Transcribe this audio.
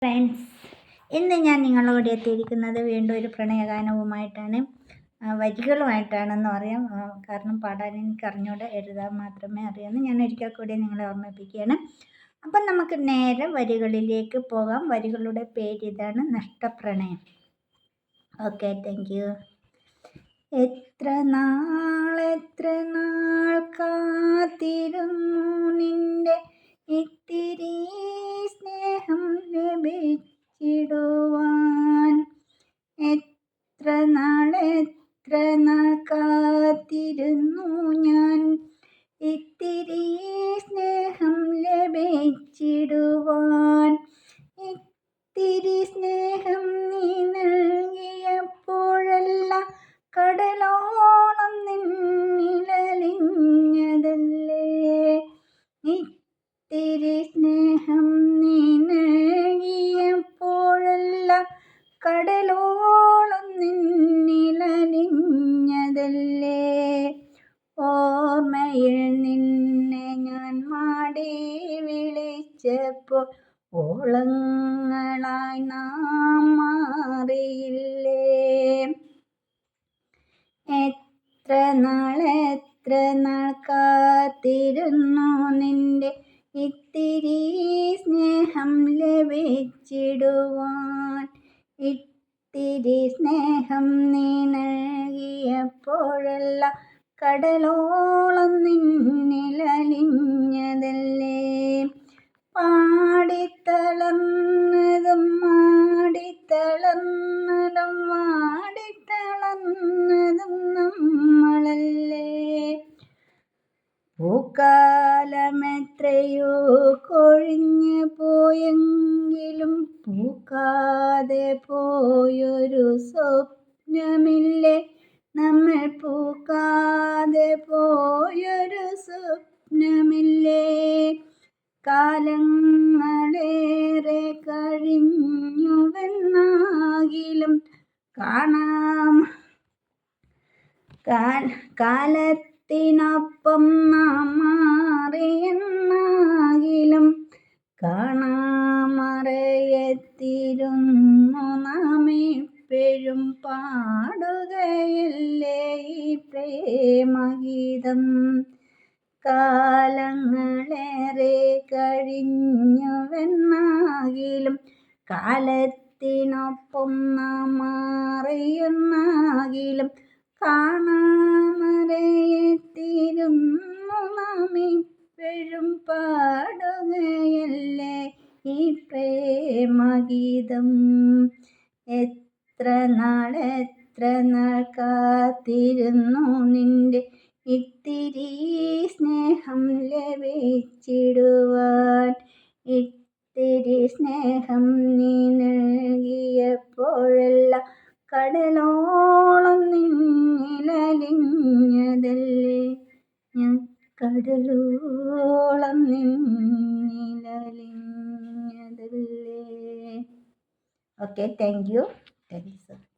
Friends, ഇന്ന് ഞാൻ നിങ്ങളോട് എത്തിയിരിക്കുന്നത് വീണ്ടും ഒരു പ്രണയഗാനവുമായിട്ടാണ്. വരികളുമായിട്ടാണെന്ന് പറയാം. കാരണം പാടാൻ എനിക്ക് അറിഞ്ഞൂടെ, എഴുതാൻ മാത്രമേ അറിയാമെന്ന് ഞാൻ ഒരിക്കൽ കൂടി നിങ്ങളെ ഓർമ്മിപ്പിക്കുകയാണ്. അപ്പം നമുക്ക് നേരെ വരികളിലേക്ക് പോകാം. വരികളുടെ പേരിതാണ് നഷ്ടപ്രണയം. Okay, thank you. എത്ര നാൾ കാത്തിരുന്നു നിന്റെ ഇത്തിരി സ്നേഹം ലഭിച്ചിടുവാൻ. എത്ര നാൾ കാത്തിരുന്നു ഞാൻ ഇത്തിരി സ്നേഹം ലഭിച്ചിടുവാൻ. ഇത്തിരി സ്നേഹം നീ നൽകിയപ്പോഴെല്ലാം കടലോളം നിന്നിലലിഞ്ഞതല്ലേ. ഇത്തിരി സ്നേഹം നീ നൽകിയപ്പോഴെല്ലാം കടലോളം നിന്നിലലിഞ്ഞതല്ലേ. ഓർമ്മയിൽ നിന്നെ ഞാൻ മാടി വിളിച്ചപ്പോൾ ഓളങ്ങളായി നാം മാറിയില്ലേ. എത്ര നാൾ കാത്തിരുന്നു നിന്റെ ഇത്തിരി സ്നേഹം ലഭിച്ചിടുവാൻ. ഇത്തിരി സ്നേഹം നീ നൽകിയപ്പോഴെല്ലാം കടലോളം നിന്നിലലിഞ്ഞതല്ലേ. പാടിത്തളർന്നതും നമ്മളല്ലേ. പൂക്കാലമെത്രയോ കൊഴിഞ്ഞു പോയെങ്കിലും പൂക്കാതെ പോയൊരു സ്വപ്നമില്ലേ. നമ്മൾ പൂക്കാതെ പോയൊരു സ്വപ്നമില്ലേ. കാലങ്ങളേറെ കഴിഞ്ഞുവെന്നാകിലും കാലത്തിനൊപ്പം നാം മാറിയെന്നാകിലും കാണാമറയത്തിരുന്നു നാം ഇപ്പോഴും പാടുകയല്ലേ ഈ പ്രേമഗീതം. കാലങ്ങളേറെ കഴിഞ്ഞുവെന്നാകിലും കാലത്തിനൊപ്പം നാം മാറിയെന്നാകിലും കാണാമറയത്തിരുന്നു നാം ഇപ്പോഴും പാടുകയല്ലേ ഈ പ്രേമഗീതം. എത്ര നാൾ കാത്തിരുന്നു നിന്റെ ഇത്തിരി സ്നേഹം ലഭിച്ചിടുവാൻ. ഇത്തിരി സ്നേഹം നീ നൽകിയപ്പോഴെല്ലാം കടലോളം നിന്നിലലിഞ്ഞതല്ലേ. ഞാൻ കടലോളം നിന്നിലലിഞ്ഞതല്ലേ. Okay, thank U.